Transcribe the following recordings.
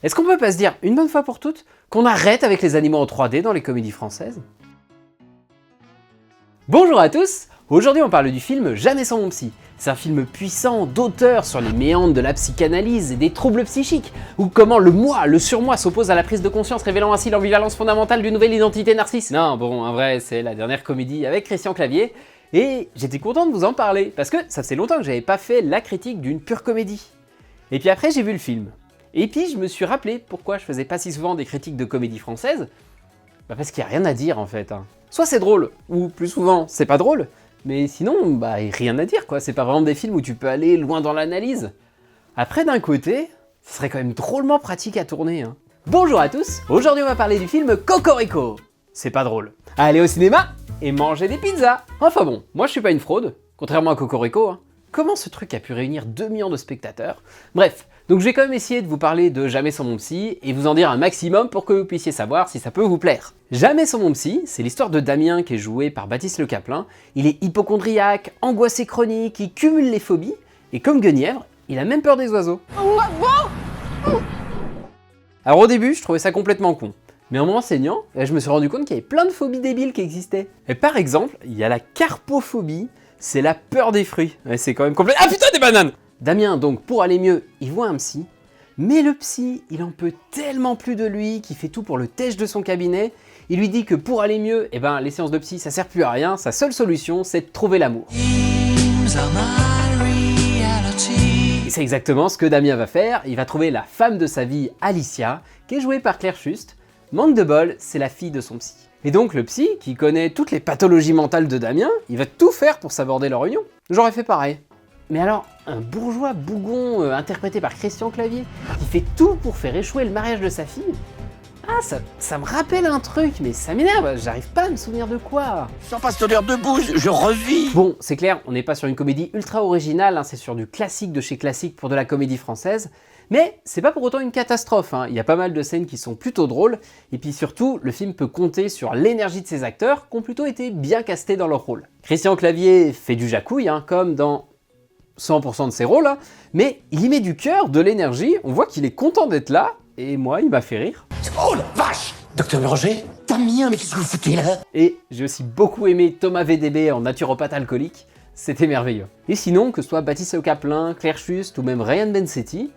Est-ce qu'on peut pas se dire, une bonne fois pour toutes, qu'on arrête avec les animaux en 3D dans les comédies françaises? Bonjour à tous! Aujourd'hui on parle du film Jamais sans mon psy. C'est un film puissant d'auteur sur les méandres de la psychanalyse et des troubles psychiques, ou comment le moi, le surmoi s'oppose à la prise de conscience, révélant ainsi l'ambivalence fondamentale d'une nouvelle identité narcissique. Non, bon, en vrai, c'est la dernière comédie avec Christian Clavier, et j'étais content de vous en parler, parce que ça faisait longtemps que j'avais pas fait la critique d'une pure comédie. Et puis après j'ai vu le film. Et puis je me suis rappelé pourquoi je faisais pas si souvent des critiques de comédie française. Parce qu'il n'y a rien à dire en fait. Soit c'est drôle, ou plus souvent c'est pas drôle, mais sinon, rien à dire quoi, c'est pas vraiment des films où tu peux aller loin dans l'analyse. Après d'un côté, ce serait quand même drôlement pratique à tourner. Bonjour à tous, aujourd'hui on va parler du film Cocorico. C'est pas drôle. Aller au cinéma et manger des pizzas. Enfin bon, moi je suis pas une fraude, contrairement à Cocorico. Comment ce truc a pu réunir 2 millions de spectateurs? Bref, donc je vais quand même essayer de vous parler de Jamais sans mon psy et vous en dire un maximum pour que vous puissiez savoir si ça peut vous plaire. Jamais sans mon psy, c'est l'histoire de Damien qui est joué par Baptiste Le Caplin. Il est hypocondriaque, angoissé chronique, il cumule les phobies et comme Guenièvre, il a même peur des oiseaux. Alors au début, je trouvais ça complètement con. Mais en me renseignant, je me suis rendu compte qu'il y avait plein de phobies débiles qui existaient. Et par exemple, il y a la carpophobie. C'est la peur des fruits. Ouais, c'est quand même complet. Ah putain, des bananes! Damien, donc, pour aller mieux, il voit un psy. Mais le psy, il en peut tellement plus de lui qu'il fait tout pour le tèche de son cabinet. Il lui dit que pour aller mieux, les séances de psy, ça sert plus à rien. Sa seule solution, c'est de trouver l'amour. Et c'est exactement ce que Damien va faire. Il va trouver la femme de sa vie, Alicia, qui est jouée par Claire Schust. Manque de bol, c'est la fille de son psy. Et donc le psy, qui connaît toutes les pathologies mentales de Damien, il va tout faire pour saborder leur union. J'aurais fait pareil. Mais alors, un bourgeois bougon interprété par Christian Clavier, qui fait tout pour faire échouer le mariage de sa fille, ça me rappelle un truc, mais ça m'énerve, j'arrive pas à me souvenir de quoi. Sans pas cette odeur de bouse, je revis. Bon, c'est clair, on n'est pas sur une comédie ultra originale, c'est sur du classique de chez classique pour de la comédie française, mais c'est pas pour autant une catastrophe, il y a pas mal de scènes qui sont plutôt drôles, et puis surtout, le film peut compter sur l'énergie de ses acteurs qui ont plutôt été bien castés dans leur rôle. Christian Clavier fait du jacouille, comme dans 100% de ses rôles, mais il y met du cœur, de l'énergie, on voit qu'il est content d'être là, et moi, il m'a fait rire. Oh la vache! Docteur Béranger, Damien, mais qu'est-ce que vous foutez là? Et j'ai aussi beaucoup aimé Thomas VDB en naturopathe alcoolique, c'était merveilleux. Et sinon, que ce soit Baptiste Le Caplin, Claire Schust ou même Ryan Bensetti,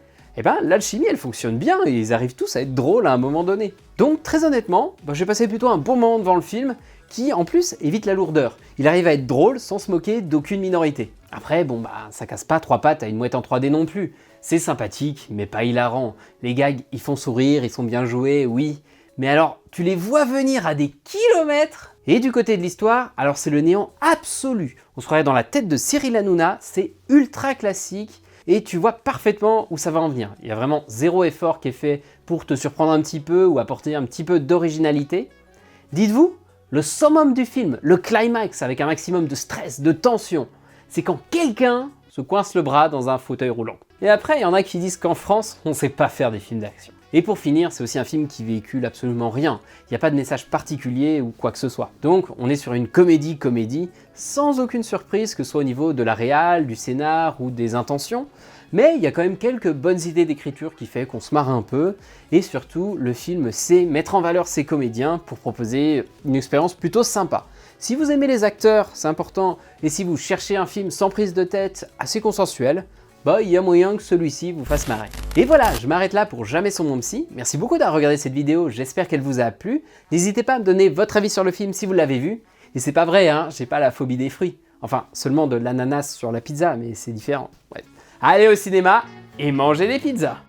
l'alchimie elle fonctionne bien et ils arrivent tous à être drôles à un moment donné. Donc très honnêtement, j'ai passé plutôt un bon moment devant le film qui en plus évite la lourdeur. Il arrive à être drôle sans se moquer d'aucune minorité. Après ça casse pas 3 pattes à une mouette en 3D non plus. C'est sympathique mais pas hilarant. Les gags ils font sourire, ils sont bien joués, oui. Mais alors tu les vois venir à des kilomètres. Et du côté de l'histoire, alors c'est le néant absolu. On se croirait dans la tête de Cyril Hanouna, c'est ultra classique. Et tu vois parfaitement où ça va en venir. Il y a vraiment zéro effort qui est fait pour te surprendre un petit peu ou apporter un petit peu d'originalité. Dites-vous, le summum du film, le climax avec un maximum de stress, de tension, c'est quand quelqu'un se coince le bras dans un fauteuil roulant. Et après, il y en a qui disent qu'en France, on ne sait pas faire des films d'action. Et pour finir, c'est aussi un film qui véhicule absolument rien. Il n'y a pas de message particulier ou quoi que ce soit. Donc on est sur une comédie, sans aucune surprise que ce soit au niveau de la réal, du scénar ou des intentions. Mais il y a quand même quelques bonnes idées d'écriture qui fait qu'on se marre un peu. Et surtout, le film sait mettre en valeur ses comédiens pour proposer une expérience plutôt sympa. Si vous aimez les acteurs, c'est important. Et si vous cherchez un film sans prise de tête, assez consensuel, il y a moyen que celui-ci vous fasse marrer. Et voilà, je m'arrête là pour Jamais sans mon psy. Merci beaucoup d'avoir regardé cette vidéo, j'espère qu'elle vous a plu. N'hésitez pas à me donner votre avis sur le film si vous l'avez vu. Et c'est pas vrai, j'ai pas la phobie des fruits. Enfin, seulement de l'ananas sur la pizza, mais c'est différent. Bref. Allez au cinéma et mangez des pizzas!